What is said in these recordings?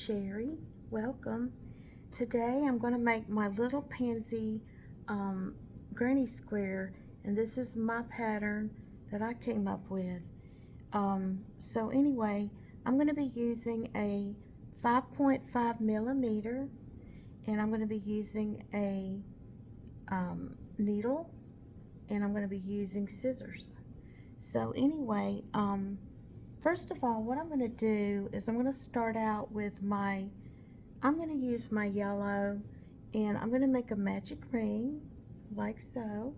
Sherry. Welcome. Today I'm going to make my little pansy granny square, and this is my pattern that I came up with. So anyway, I'm going to be using a 5.5 millimeter, and I'm going to be using a needle, and I'm going to be using scissors. So anyway, first of all, what I'm going to do is I'm going to start out with I'm going to use my yellow, and I'm going to make a magic ring like so,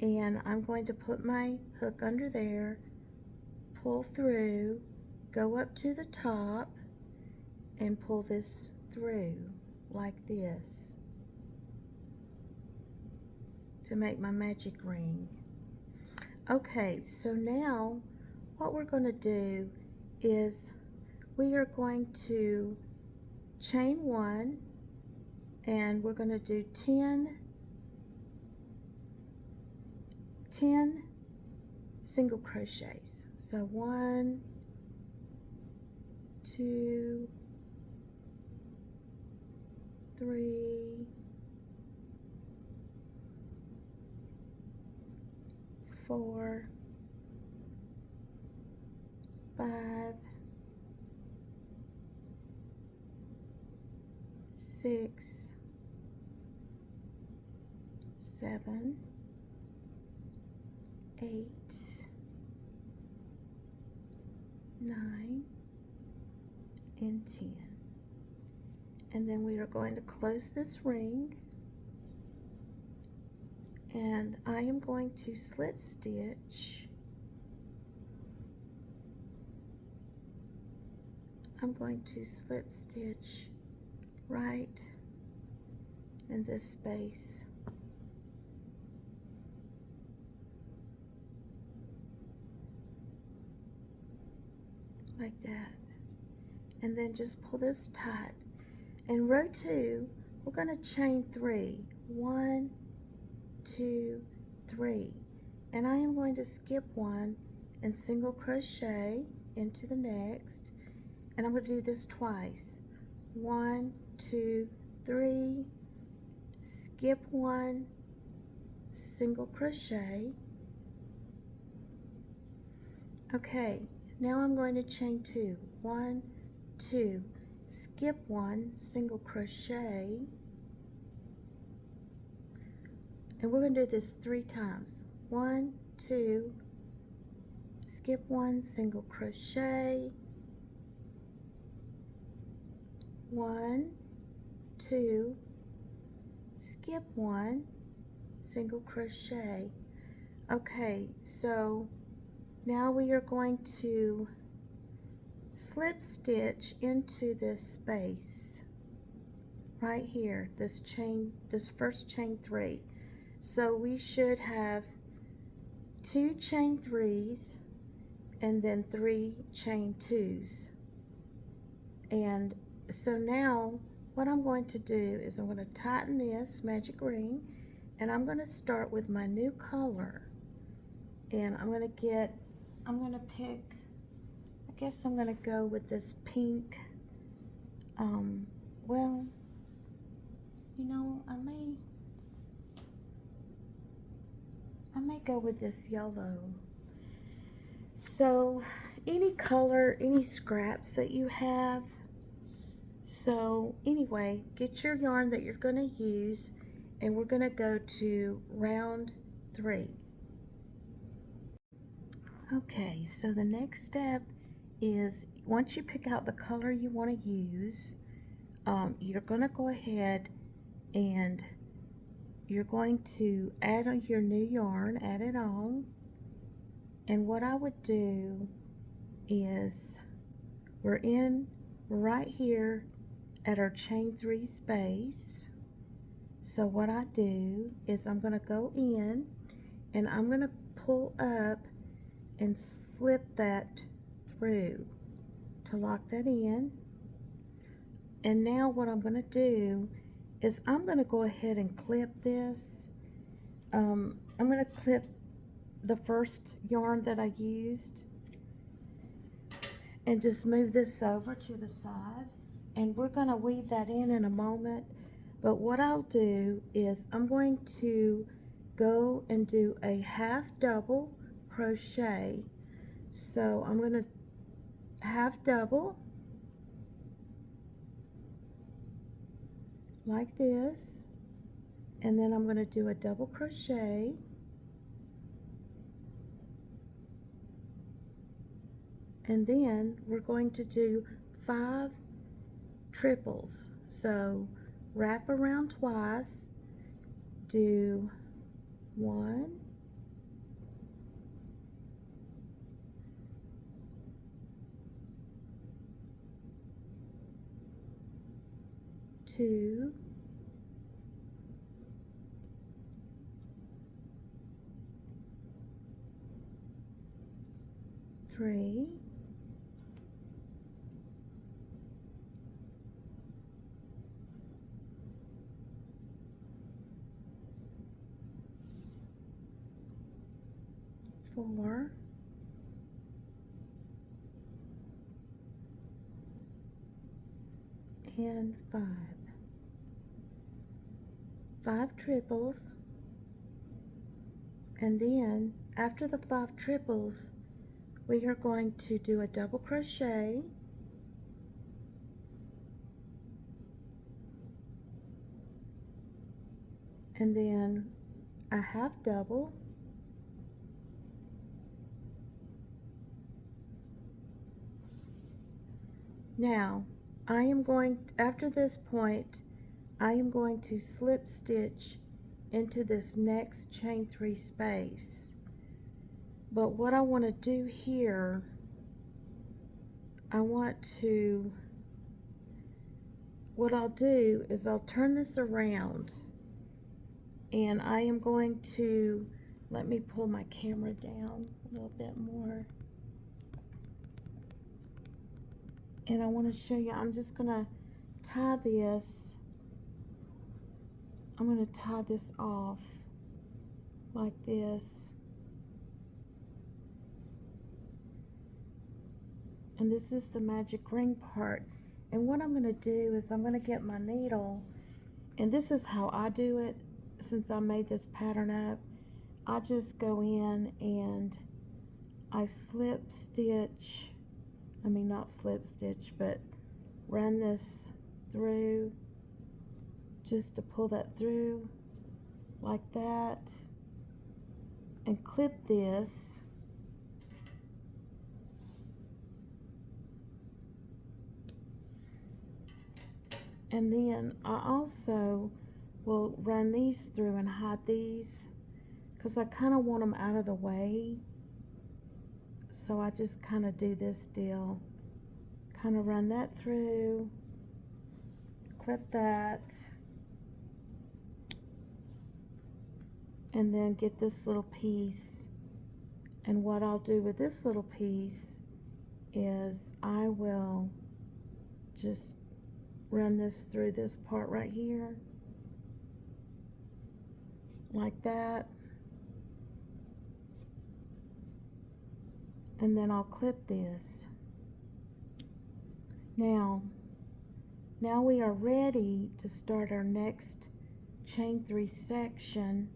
and I'm going to put my hook under there, pull through, go up to the top, and pull this through like this to make my magic ring. Okay, so now what we're going to do is we are going to chain 1, and we're going to do 10 single crochets. So 1, 2, 3, 4, 5, 6, 7, 8, 9, and 10. And then we are going to close this ring, and I am going to slip stitch. I'm going to slip stitch right in this space. Like that. And then just pull this tight. In row 2, we're going to chain 3. 1, 2, 3. And I am going to skip 1 and single crochet into the next. And I'm going to do this twice. 1, 2, 3, skip 1, single crochet. Okay, now I'm going to chain 2. 1, 2, skip 1, single crochet. And we're going to do this 3 times. 1, 2, skip 1, single crochet. 1, 2, skip 1, single crochet. Okay, so now we are going to slip stitch into this space right here, this first chain 3. So we should have 2 chain 3s and then 3 chain 2s. And so now what I'm going to do is I'm going to tighten this magic ring, and I'm going to start with my new color. And I'm going to pick, I guess I'm going to go with this pink. Well, you know, I may go with this yellow. So any color, any scraps that you have. So anyway, get your yarn that you're going to use, and we're going to go to round 3. Okay, so the next step is once you pick out the color you want to use, you're going to go ahead and you're going to add on your new yarn, add it on. And what I would do is we're right here at our chain 3 space. So what I do is I'm going to go in, and I'm going to pull up and slip that through to lock that in. And now what I'm going to do is I'm going to go ahead and clip this. I'm going to clip the first yarn that I used and just move this over to the side. and we're going to weave that in a moment. But what I'll do is I'm going to go and do a half double crochet. So I'm going to half double like this, and then I'm going to do a double crochet, and then we're going to do 5 triples. So wrap around twice, do 1, 2, 3, 4, and 5. 5 triples, and then after the 5 triples we are going to do a double crochet, and then a half double, now I am going, after this point I am going to slip stitch into this next chain 3 space. But what I want to do here, what I'll do is I'll turn this around, and I am going to, let me pull my camera down a little bit more, and I want to show you, I'm just going to tie this, I'm going to tie this off like this, and this is the magic ring part. And what I'm going to do is I'm going to get my needle, and this is how I do it since I made this pattern up. I just go in and I slip stitch, I mean not slip stitch, but run this through just to pull that through like that, and clip this, and then I also will run these through and hide these because I kind of want them out of the way. So I just kind of do this deal, kind of run that through, clip that, and then get this little piece. And what I'll do with this little piece is I will just run this through this part right here like that, and then I'll clip this. Now we are ready to start our next chain 3 section.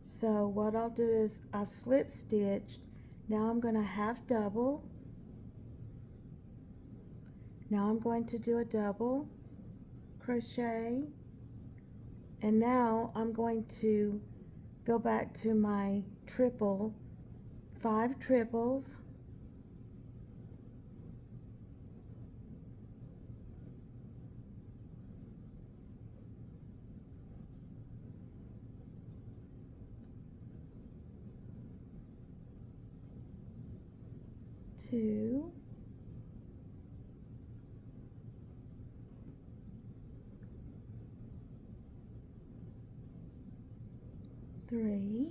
So what I'll do is I've slip stitched, now I'm going to half double, now I'm going to do a double crochet, and now I'm going to go back to my triple, 5 triples, two, three,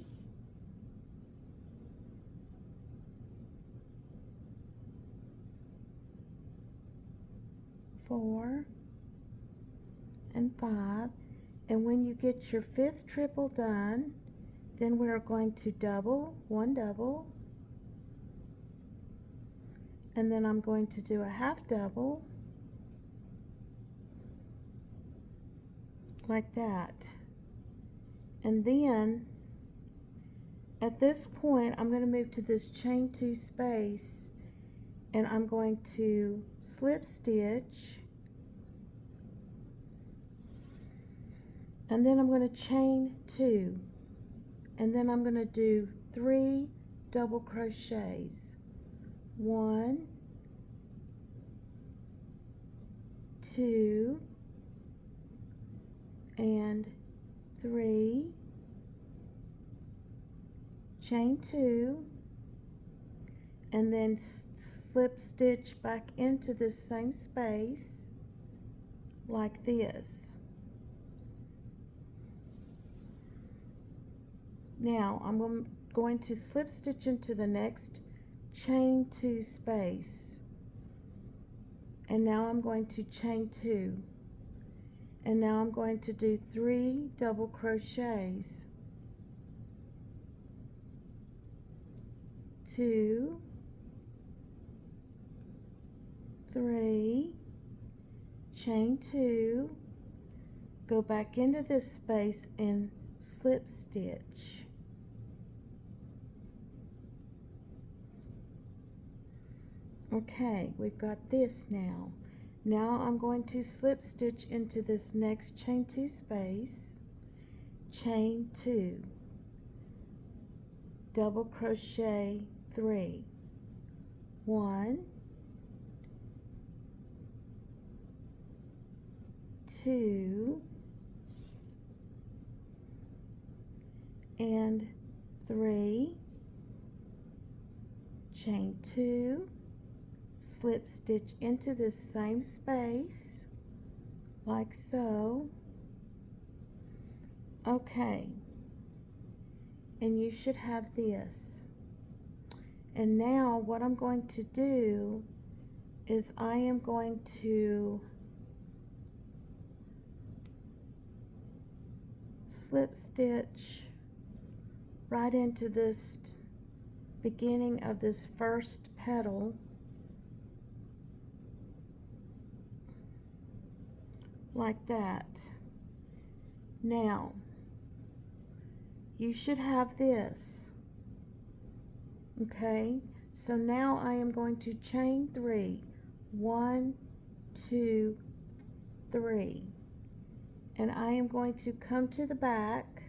four, and 5. And when you get your 5th triple done, then we're going to double, 1 double, and then I'm going to do a half double, like that. And then at this point I'm going to move to this chain 2 space, and I'm going to slip stitch, and then I'm going to chain 2, and then I'm going to do 3 double crochets. 1, 2, and 3, chain 2, and then slip stitch back into this same space like this. Now I'm going to slip stitch into the next chain 2 space, and now I'm going to chain 2, and now I'm going to do 3 double crochets. 2, 3, chain 2, go back into this space and slip stitch. Okay, we've got this now. Now I'm going to slip stitch into this next chain 2 space, chain 2, double crochet 3, 1, 2, and 3, chain 2, slip stitch into this same space like so. Okay, and you should have this. And now what I'm going to do is I am going to slip stitch right into this beginning of this first petal like that. Now you should have this. Okay, so now I am going to chain 3, 1, 2, 3, and I am going to come to the back,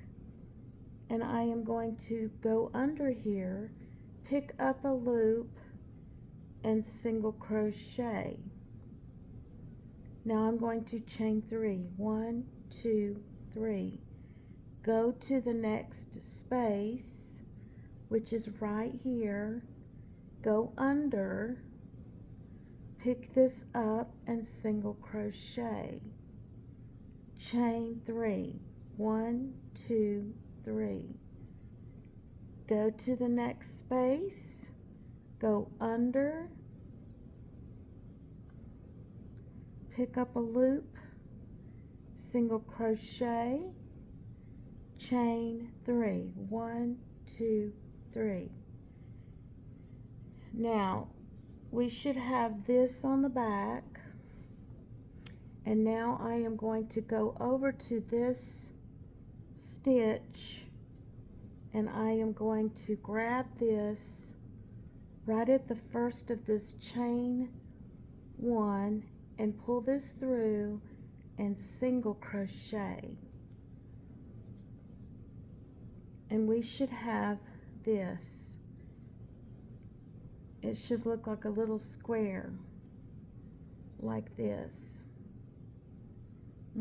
and I am going to go under here, pick up a loop, and single crochet. Now I'm going to chain 3, 1, 2, 3, go to the next space, which is right here, go under, pick this up, and single crochet, chain 3, 1, 2, 3, go to the next space, go under, pick up a loop, single crochet, chain 3, 1, 2, 3. Now we should have this on the back, and now I am going to go over to this stitch, and I am going to grab this right at the first of this chain 1 and pull this through and single crochet, and we should have this. It should look like a little square like this.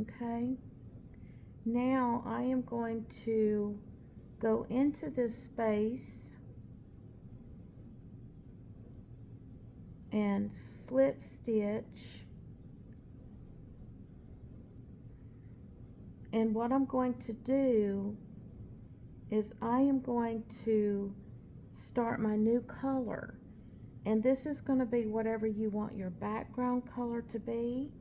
Okay, now I am going to go into this space and slip stitch, and what I'm going to do is I am going to start my new color, and this is going to be whatever you want your background color to be,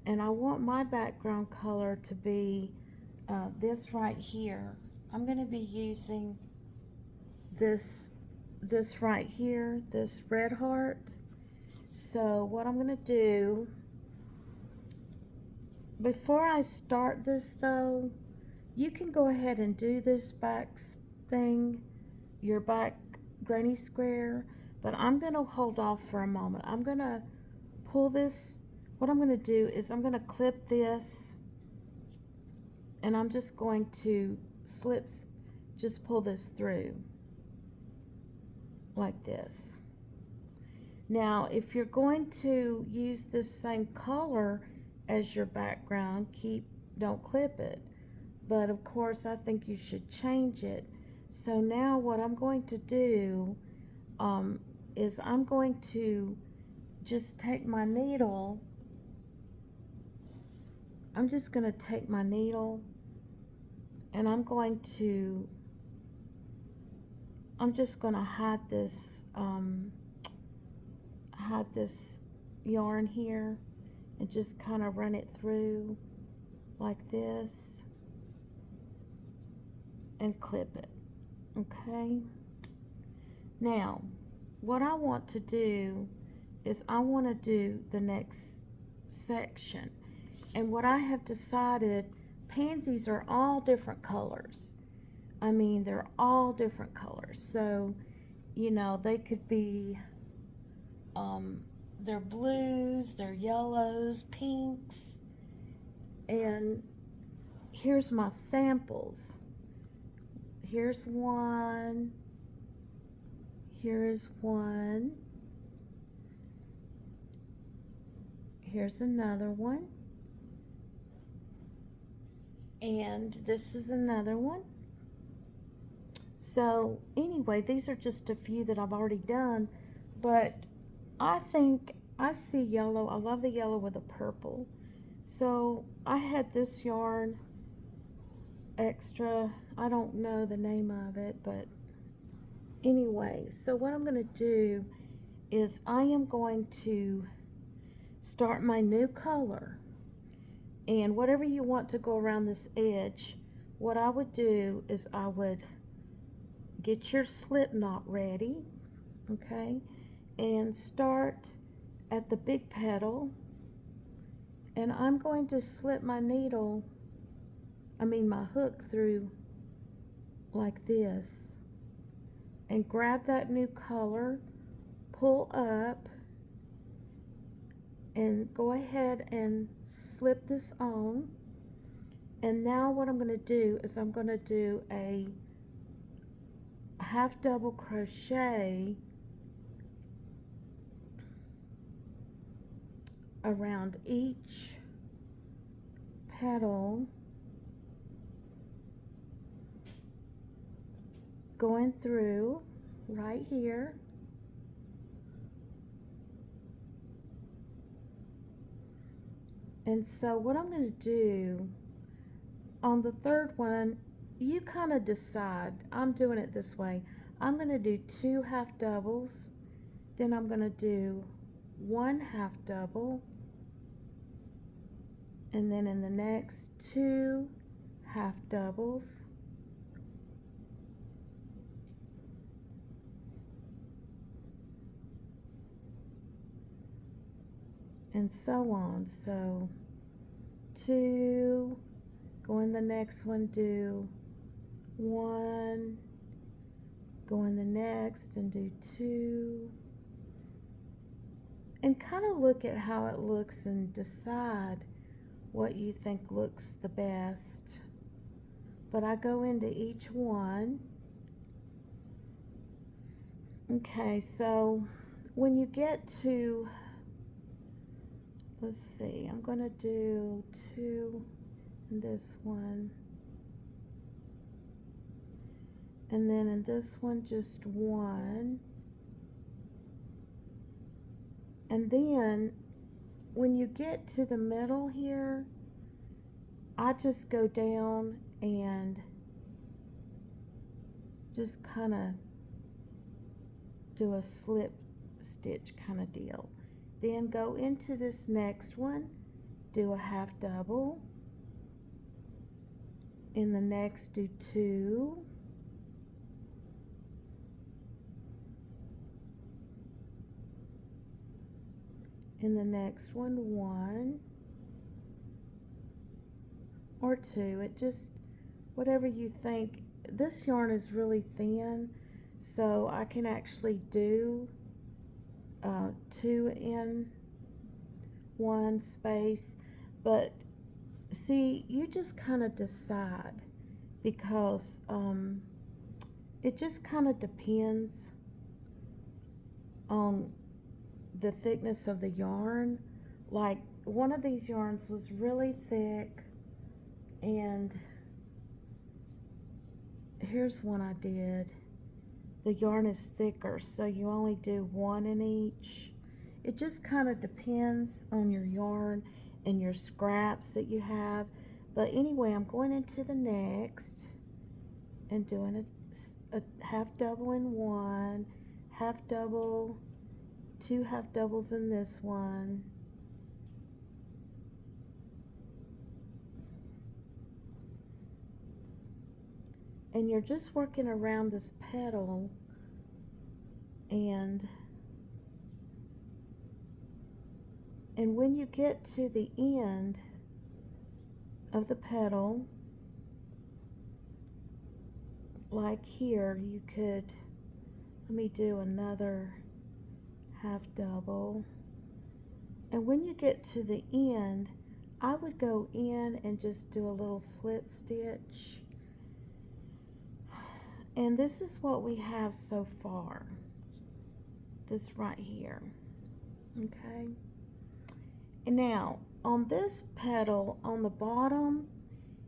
and I want my background color to be this right here. I'm going to be using this right here, this red heart. So what I'm going to do Before I start this though, you can go ahead and do this back thing, your back granny square, but I'm going to hold off for a moment. I'm going to pull this. What I'm going to do is I'm going to clip this, and I'm just going to just pull this through like this. Now, if you're going to use this same color as your background, don't clip it. But of course, I think you should change it. So now what I'm going to do is I'm going to just take my needle. I'm just going to take my needle, and I'm just going to hide this yarn here, and just kind of run it through like this and clip it. Okay, now what I want to do is I want to do the next section, and what I have decided, pansies are all different colors. I mean, they're all different colors, so you know, they could be they're blues, they're yellows, pinks, and here's my samples. Here's one, here's one, here's another one, and this is another one. So anyway, these are just a few that I've already done, but I think I see yellow. I love the yellow with the purple. So I had this yarn extra. I don't know the name of it, but anyway, so what I'm going to do is I am going to start my new color, and whatever you want to go around this edge, what I would do is I would get your slip knot ready, okay, and start at the big petal, and I'm going to slip my my hook through like this, and grab that new color, pull up, and go ahead and slip this on. And now what I'm going to do is I'm going to do a half double crochet around each petal, going through right here, and so what I'm going to do on the third one, you kind of decide. I'm doing it this way. I'm going to do 2 half doubles, then I'm going to do 1 half double, and then in the next 2 half doubles, and so on. So 2, go in the next one, do 1, go in the next and do 2, and kind of look at how it looks and decide what you think looks the best. But I go into each one. Okay, so when you get to, let's see, I'm going to do 2 in this one, and then in this one just 1, and then when you get to the middle here, I just go down and just kind of do a slip stitch kind of deal. Then go into this next one, do a half double, in the next do 2, in the next one 1, or two. It just, whatever you think. This yarn is really thin, so I can actually do 2 in one space. But see, you just kind of decide, because it just kind of depends on the thickness of the yarn. Like, one of these yarns was really thick, and here's one I did. The yarn is thicker, so you only do 1 in each. It just kind of depends on your yarn and your scraps that you have. But anyway, I'm going into the next and doing a half double in one, half double, 2 half doubles in this one, and you're just working around this petal, and when you get to the end of the petal, like here, you could, let me do another half double, and when you get to the end, I would go in and just do a little slip stitch. And this is what we have so far, this right here, okay? And now on this petal on the bottom,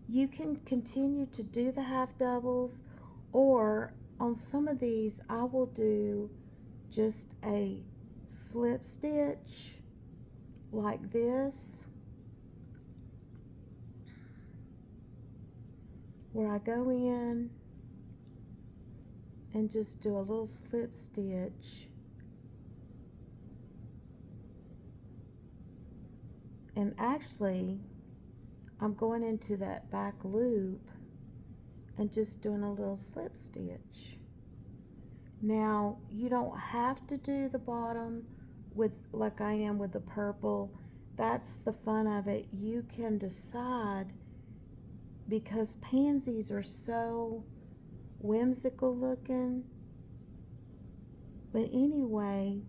you can continue to do the half doubles, or on some of these I will do just a slip stitch like this, where I go in and just do a little slip stitch, and actually I'm going into that back loop and just doing a little slip stitch. Now, you don't have to do the bottom with, like I am with the purple. That's the fun of it. You can decide, because pansies are so whimsical looking. But anyway,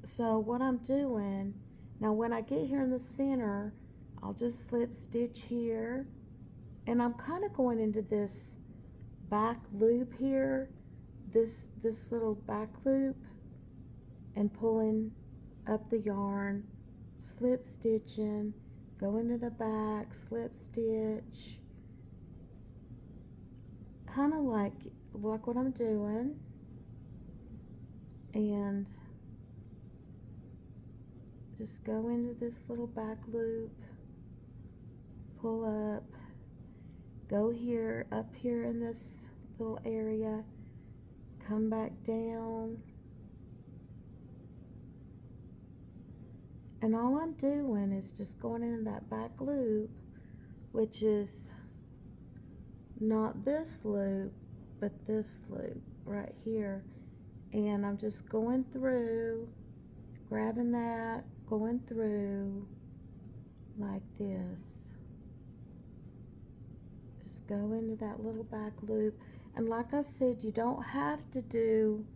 so what I'm doing now, when I get here in the center, I'll just slip stitch here, and I'm kind of going into this back loop here, this little back loop, and pulling up the yarn, slip stitching, go into the back, slip stitch, kind of like what I'm doing, and just go into this little back loop, pull up, go here, up here in this little area, come back down, and all I'm doing is just going in that back loop, which is not this loop, but this loop right here, and I'm just going through, grabbing that, going through like this. Just go into that little back loop, and like I said, you don't have to do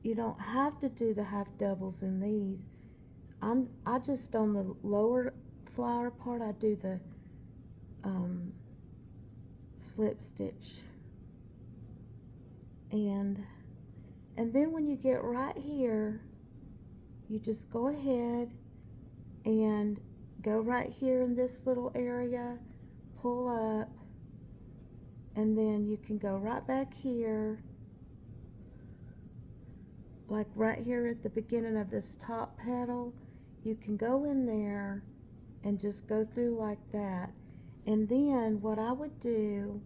the half doubles in these. I just, on the lower flower part, I do the slip stitch, and then when you get right here, you just go ahead and go right here in this little area, pull up, and then you can go right back here, like right here at the beginning of this top petal. You can go in there and just go through like that. And then what I would do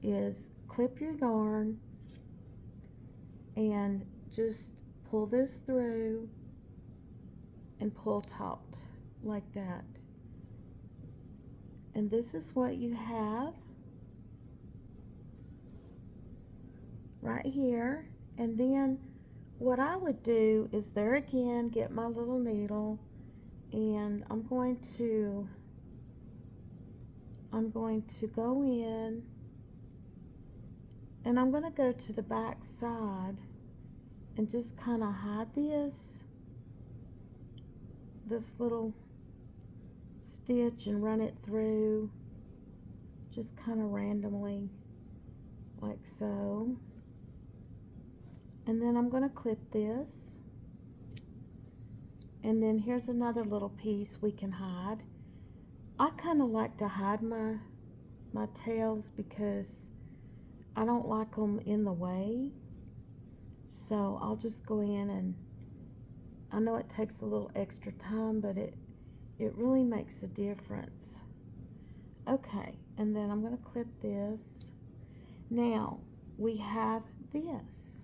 is clip your yarn and just pull this through and pull taut like that. And this is what you have right here. And then what I would do is, there again, get my little needle and I'm going to go in, and I'm going to go to the back side and just kind of hide this little stitch and run it through just kind of randomly like so. And then I'm going to clip this, and then here's another little piece we can hide. I kind of like to hide my tails because I don't like them in the way, so I'll just go in, and I know it takes a little extra time, but it really makes a difference. Okay, and then I'm going to clip this. Now we have this.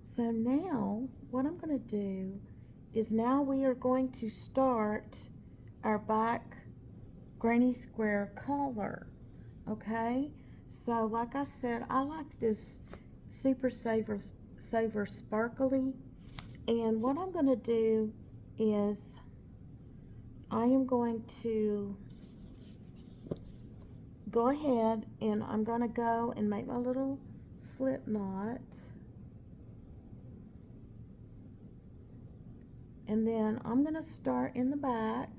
So now what I'm going to do is now we are going to start our back granny square collar. Okay, so like I said, I like this Super Saver Sparkly, and what I'm going to do is I am going to go ahead and I'm going to go and make my little slip knot, and then I'm going to start in the back,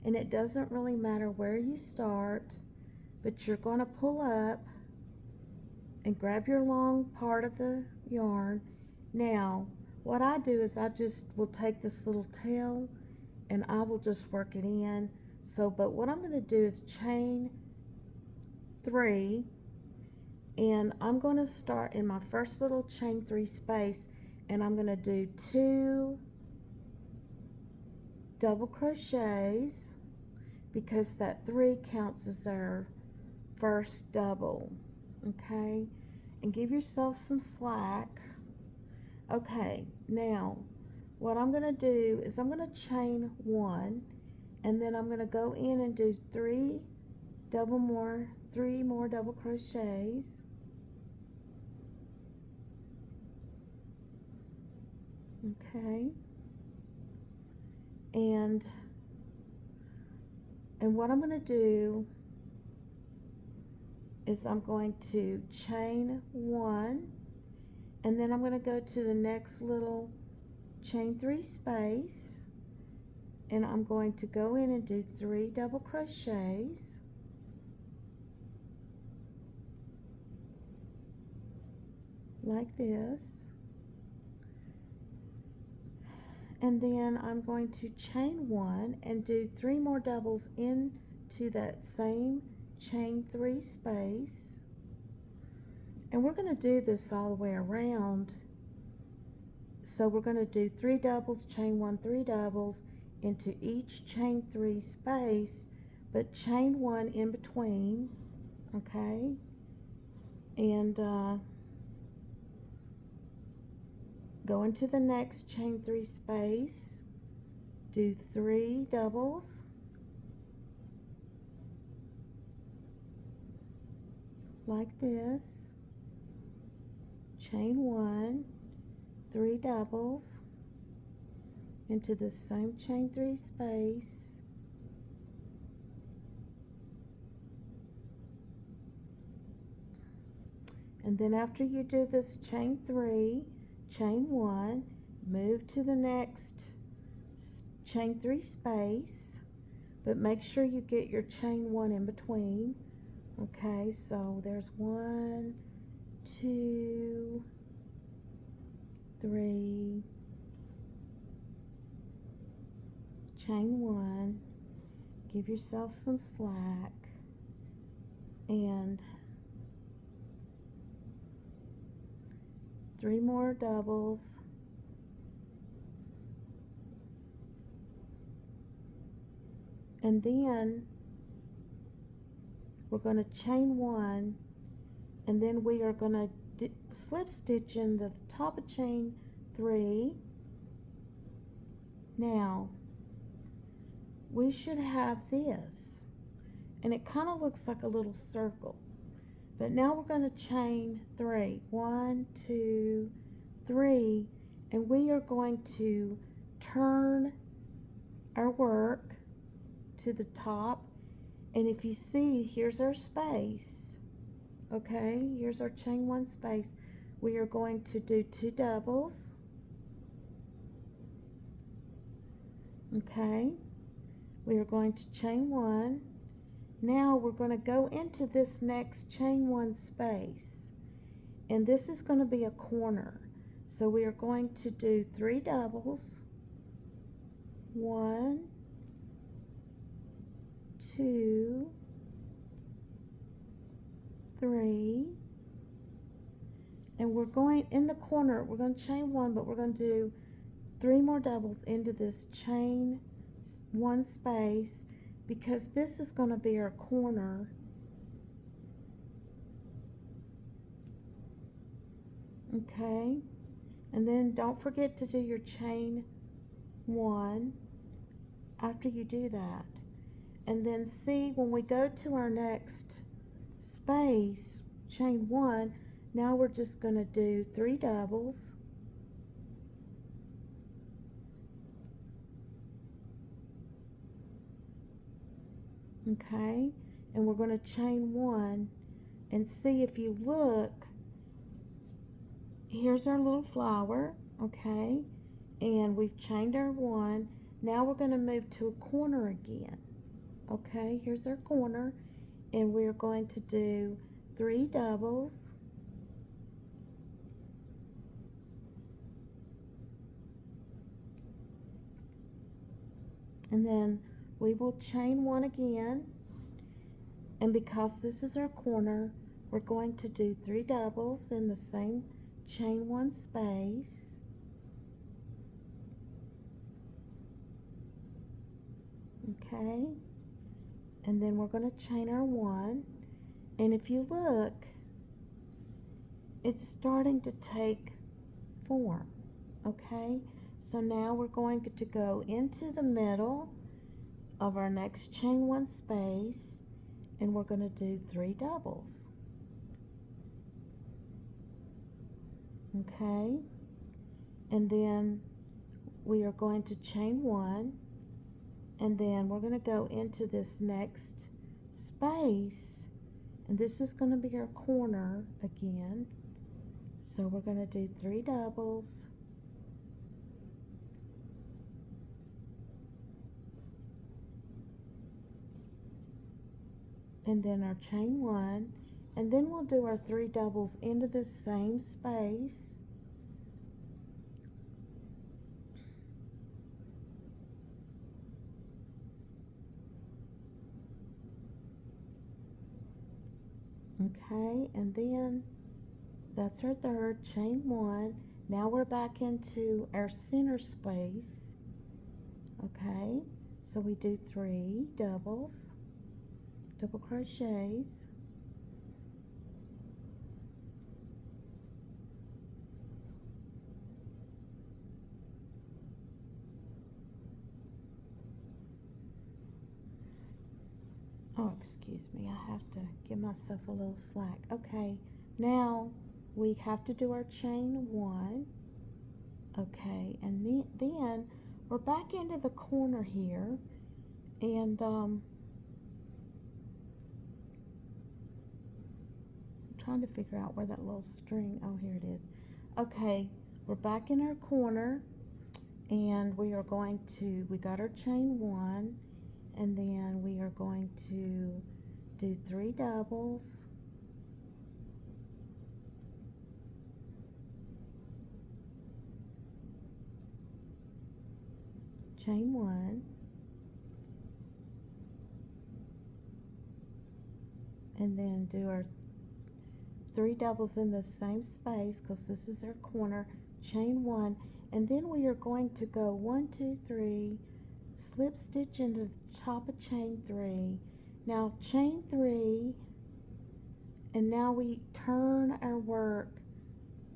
and it doesn't really matter where you start, but you're going to pull up and grab your long part of the yarn. Now what I do is I just will take this little tail and I will just work it in. So but what I'm going to do is chain 3, and I'm going to start in my first little chain 3 space, and I'm going to do 2 double crochets because that 3 counts as our first double. Okay, and give yourself some slack. Okay, now what I'm going to do is I'm going to chain 1, and then I'm going to go in and do 3 more double crochets. Okay, and what I'm going to do is I'm going to chain 1, and then I'm going to go to the next little chain 3 space, and I'm going to go in and do 3 double crochets, like this, and then I'm going to chain 1 and do 3 more doubles into that same chain 3 space, and we're going to do this all the way around. So we're going to do 3 doubles, chain 1, 3 doubles into each chain 3 space, but chain 1 in between. Okay, and go into the next chain 3 space, do 3 doubles, like this, chain 1, 3 doubles into the same chain 3 space, and then after you do this chain 3, chain 1, move to the next chain 3 space, but make sure you get your chain 1 in between. Okay, so there's 1, 2, 3, chain 1, give yourself some slack, and 3 more doubles, and then we're going to chain 1, and then we are going to slip stitch in the top of chain 3. Now we should have this, and it kind of looks like a little circle, But now we're going to chain 3. 1, 2, 3, and we are going to turn our work to the top. And if you see, here's our space. Okay, here's our chain 1 space. We are going to do 2 doubles. Okay, we are going to chain 1. Now we're going to go into this next chain 1 space, and this is going to be a corner. So we are going to do 3 doubles. 1, 2, 3, and we're going in the corner. We're going to chain 1, but we're going to do 3 more doubles into this chain 1 space, because this is going to be our corner. Okay, and then don't forget to do your chain 1 after you do that. And then see, when we go to our next space, chain 1, now we're just going to do 3 doubles. Okay, and we're going to chain 1, and see, if you look, here's our little flower. Okay, and we've chained our 1. Now we're going to move to a corner again. Okay, here's our corner, and we're going to do 3 doubles. And then we will chain 1 again, and because this is our corner, we're going to do 3 doubles in the same chain 1 space. Okay, and then we're going to chain our 1, and if you look, it's starting to take form. Okay, so now we're going to go into the middle of our next chain 1 space, and we're going to do 3 doubles. Okay, and then we are going to chain 1, and then we're going to go into this next space, and this is going to be our corner again. So we're going to do 3 doubles. And then our chain 1, and then we'll do our 3 doubles into the same space. Okay, and then that's our third, chain 1. Now we're back into our center space. Okay, so we do 3 doubles, double crochets, oh, excuse me, I have to give myself a little slack. Okay, now we have to do our chain 1. Okay, and then we're back into the corner here, and I'm trying to figure out where that little string, oh, here it is. Okay, we're back in our corner, and we are going to, we got our chain 1, and then we are going to do 3 doubles, chain 1, and then do our 3 doubles in the same space, because this is our corner, chain 1, and then we are going to go 1, 2, 3, slip stitch into the top of chain 3. Now chain 3, and now we turn our work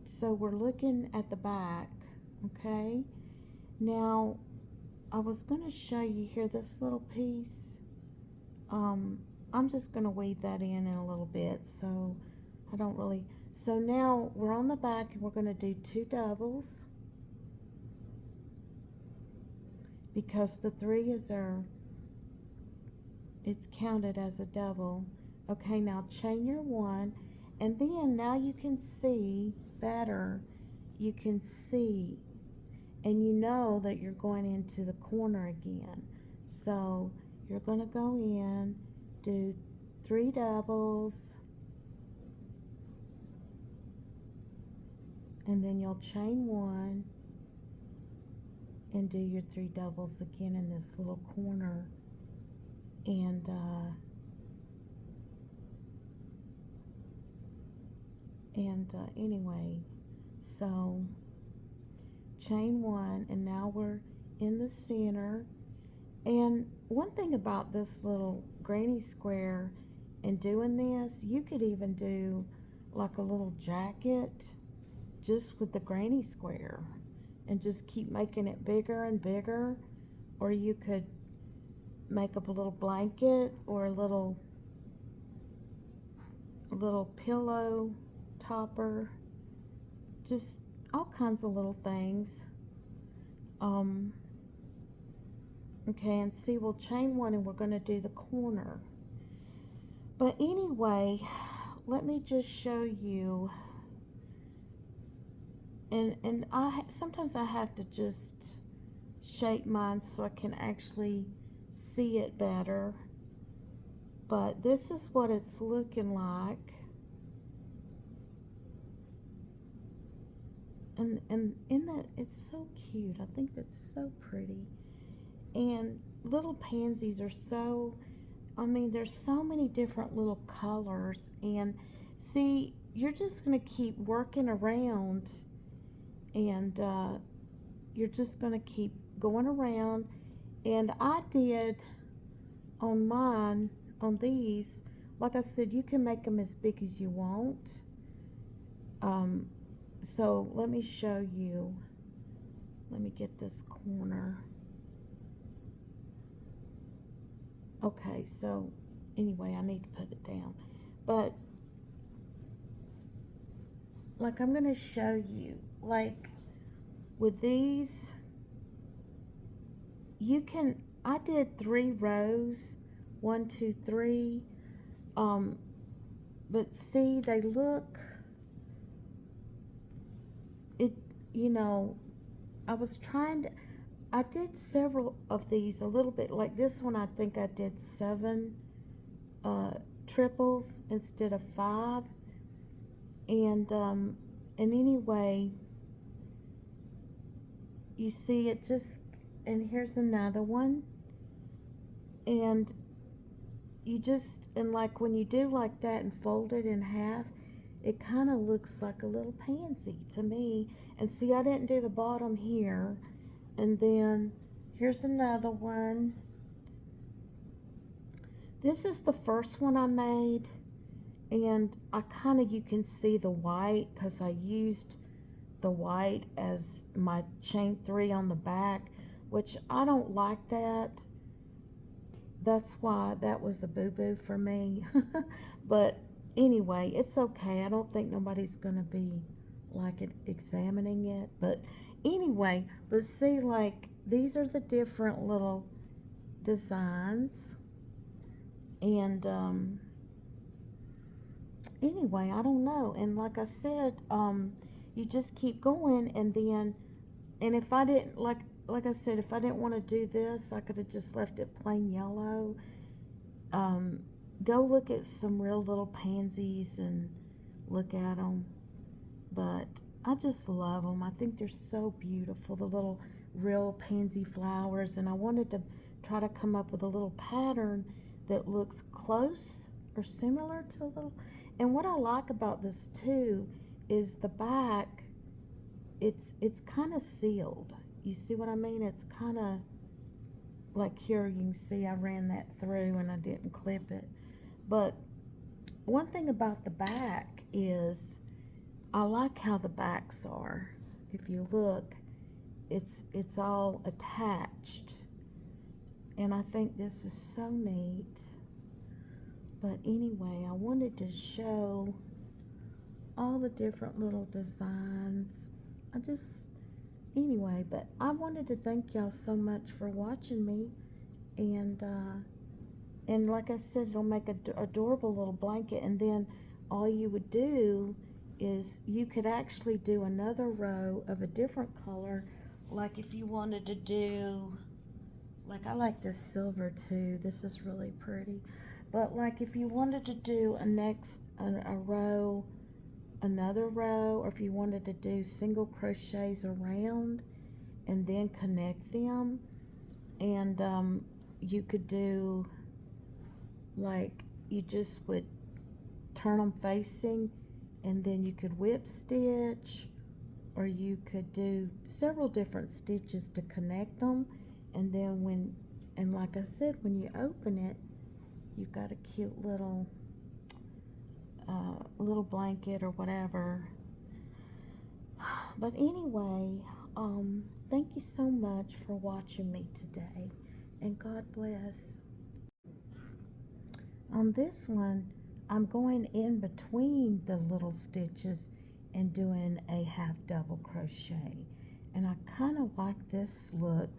so we're looking at the back. Okay, now I was going to show you here this little piece. I'm just going to weave that in a little bit, so I don't really. So now we're on the back and we're going to do 2 doubles because the 3 is it's counted as a double. Okay, now chain your 1, and then now you can see better. You can see, and you know that you're going into the corner again. So you're going to go in, do 3 doubles, and then you'll chain 1 and do your 3 doubles again in this little corner. And anyway, so chain 1, and now we're in the center. And one thing about this little granny square and doing this, you could even do like a little jacket just with the granny square and just keep making it bigger and bigger. Or you could make up a little blanket or a little pillow topper, just all kinds of little things. Okay, and see, we'll chain 1 and we're going to do the corner. But anyway, let me just show you. And sometimes I have to just shape mine so I can actually see it better. But this is what it's looking like. And in that, it's so cute. I think that's so pretty. And little pansies are so, I mean, there's so many different little colors. And see, you're just going to keep working around, and you're just going to keep going around. And I did on mine, on these, like I said, you can make them as big as you want. So let me show you. Let me get this corner. Okay, so anyway, I need to put it down. But like, I'm going to show you, like with these, you can, I did 3 rows, 1, 2, 3. But see, they look, it, you know, I was trying to, I did several of these a little bit like this one. I think I did 7 triples instead of 5. And anyway, you see it just, and here's another one. And you just, and like when you do like that and fold it in half, it kind of looks like a little pansy to me. And see, I didn't do the bottom here. And then here's another one. This is the first one I made, and I kind of, you can see the white because I used the white as my chain 3 on the back, which I don't like that. That's why that was a boo-boo for me. But anyway, it's okay. I don't think nobody's gonna be like it, examining it. But anyway, but see, like, these are the different little designs. And anyway, I don't know. And like I said, you just keep going, and then, and if I didn't, like I said, if I didn't want to do this, I could have just left it plain yellow. Go look at some real little pansies and look at them. But I just love them. I think they're so beautiful, the little real pansy flowers. And I wanted to try to come up with a little pattern that looks close or similar to a little. And what I like about this too is the back, it's kind of sealed. You see what I mean? It's kind of like, here you can see I ran that through and I didn't clip it. But one thing about the back is I like how the backs are. If you look, it's all attached. And I think this is so neat. But anyway, I wanted to show all the different little designs. I just, anyway, but I wanted to thank y'all so much for watching me. And like I said, it'll make a adorable little blanket. And then all you would do is you could actually do another row of a different color. Like if you wanted to do, like I like this silver too. This is really pretty. But like if you wanted to do a row, another row, or if you wanted to do single crochets around and then connect them, and you could do, like, you just would turn them facing, and then you could whip stitch, or you could do several different stitches to connect them. And then and like I said, when you open it, you've got a cute little blanket or whatever. But anyway, thank you so much for watching me today, and God bless. On this one, I'm going in between the little stitches and doing a half double crochet, and I kind of like this look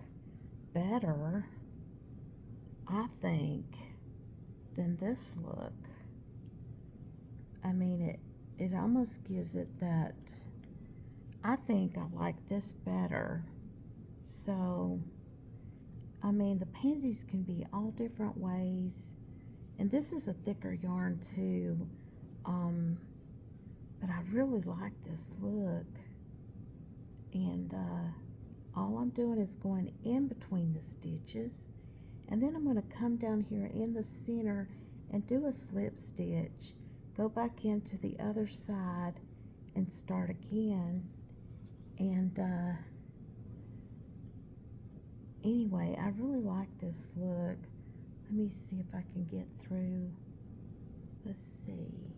better, I think, than this look. I mean, it almost gives it that, I think I like this better. So I mean, the pansies can be all different ways, and this is a thicker yarn too, but I really like this look. And all I'm doing is going in between the stitches, and then I'm going to come down here in the center and do a slip stitch, go back into the other side and start again. And anyway, I really like this look. Let me see if I can get through. Let's see.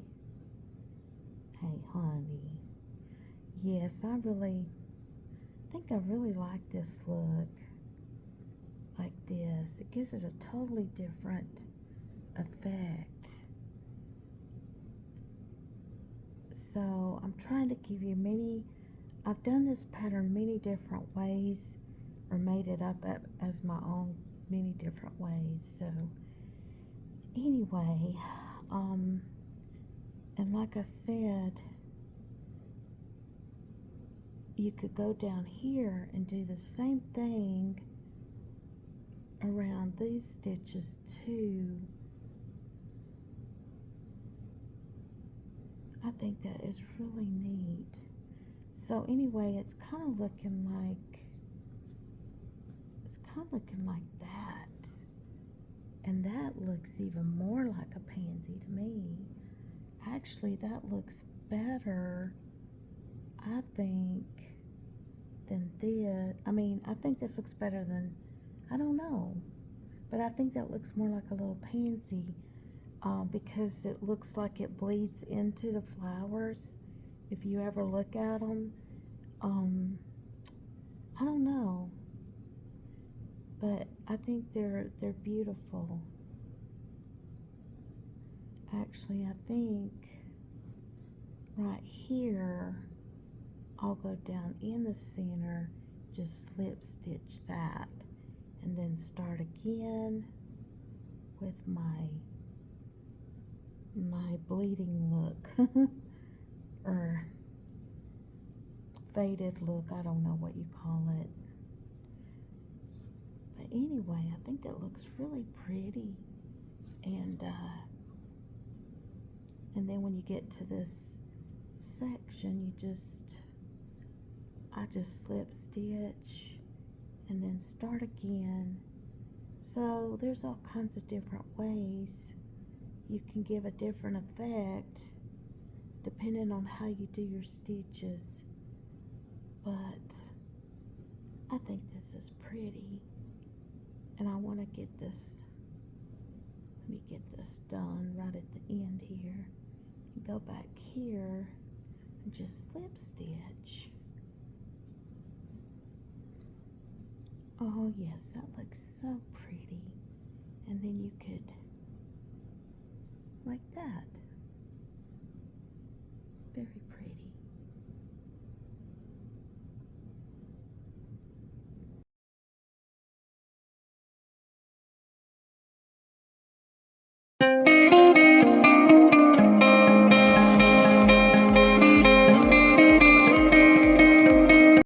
Hey honey, yes, I think I really like this look like this. It gives it a totally different effect. So I'm trying to give you I've done this pattern many different ways, or made it up as my own many different ways. So anyway, and like I said, you could go down here and do the same thing around these stitches too. I think that is really neat. So anyway, it's kind of looking like that. And that looks even more like a pansy to me. Actually, that looks better, I think, than this. I mean, I think this looks better than, I don't know, but I think that looks more like a little pansy, because it looks like it bleeds into the flowers if you ever look at them. I don't know, but I think they're beautiful. Actually, I think right here I'll go down in the center, just slip stitch that, and then start again with my bleeding look or faded look, I don't know what you call it. But anyway, I think that looks really pretty. And then when you get to this section, I just slip stitch and then start again. So there's all kinds of different ways you can give a different effect depending on how you do your stitches. But I think this is pretty, and I want to get this, let me get this done right at the end here, and go back here and just slip stitch. Oh yes, that looks so pretty. And then you could, like that, Very pretty.